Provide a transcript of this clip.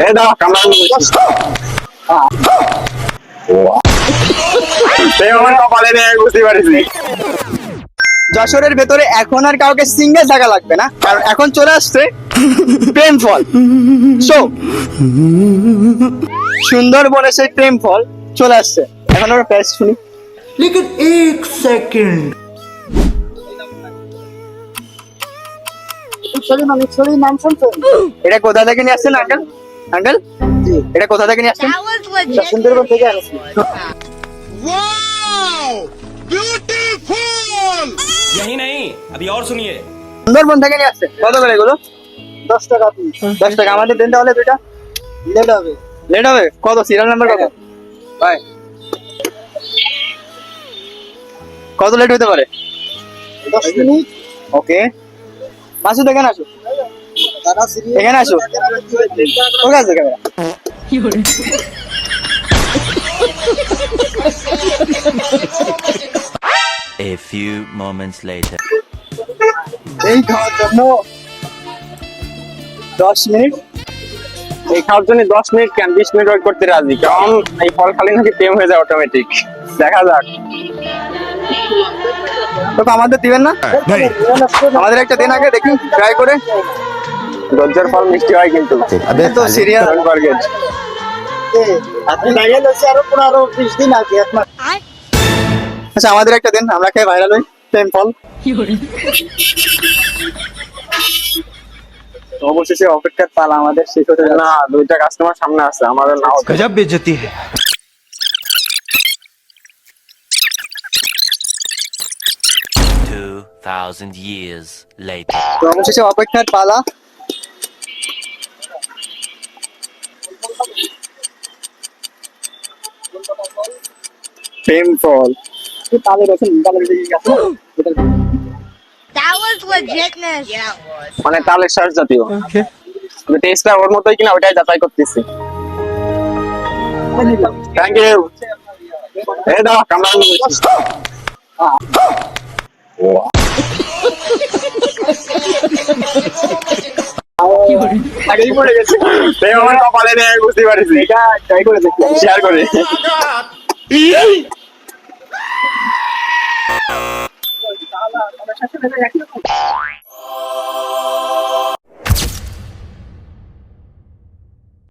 এই দাও কামড়ান আমার কপালে নেই বুঝতে পারছি। যশোরের ভেতরে এখন আর কাউকে সিঙ্গেল থাকা লাগবে না, কারণ এখন চলে আসছে প্রেম ফল। সো সুন্দরবনে সেই প্রেম ফল চলে আসছে। এখন আমরা প্রাইস শুনি। लेकिन एक सेकंड এটা কোথা থেকে নিয়ে আসছেন আঙ্কেল? আঙ্কেল এটা কোথা থেকে নিয়ে আসছেন? That was legit. সুন্দরবন থেকে আনছি। यही नहीं, अभी और सुनिए। সুন্দরবন থেকে নিয়ে আসছে। কত করে এগুলো? 10 টাকা পিস। 10 টাকা। আমাদের দিন তাহলে দুইটা লেট হবে। লেট হবে কত? সিরিয়াল নাম্বার কত ভাই? কত লেট হতে পারে? 10 মিনিট। ওকে মাসুদ এখানে আসো, এখানে আসো। ওকে আছে camera. A few moments later. এই খাওয়ার জন্য 10 মিনিট। এই খাওয়ার জন্য 10 মিনিট কেন 20 মিনিট ওয়েট করতে রাজি, কারণ এই ফল খালি নাকি প্রেম হয়ে যায় অটোমেটিক। দেখা যাক। তো আমাদের দিবেন না? আমাদের একটা দিন আগে দেখি ট্রাই করে। ধৈর্যের ফল মিষ্টি হয় কিন্তু। তো সিরিয়াল টার্গেট আপনি দেখে লইছি আরো 15-20 দিন আগে এক মাস। আচ্ছা আমাদের একটা দিন, আমরা খাই ভাইরাল হই প্রেম ফল। অবশেষে অপেক্ষার পালা আমাদের শেষ হতে যাচ্ছে। না, দুইটা কাস্টমার সামনে আছে, আমাদের নাও गजब बेइज्जती है 2000 years later. তো অবশেষে অপেক্ষার পালা। প্রেম ফল তালে রসুন তালের দিকে গেছে। That was legitness. Yeah, it was. মানে তালের শ্বাস জাতীয়। টেস্টটা ওর মতোই কিনা ওইটাই যাচাই করতেছি। Thank you. এই দাও কামড়ান আগেই পড়ে গেছে। প্রেম আমার কপালে নেই বুঝতে পারছি। এটা ট্রাই করে দেখি। শেয়ার করে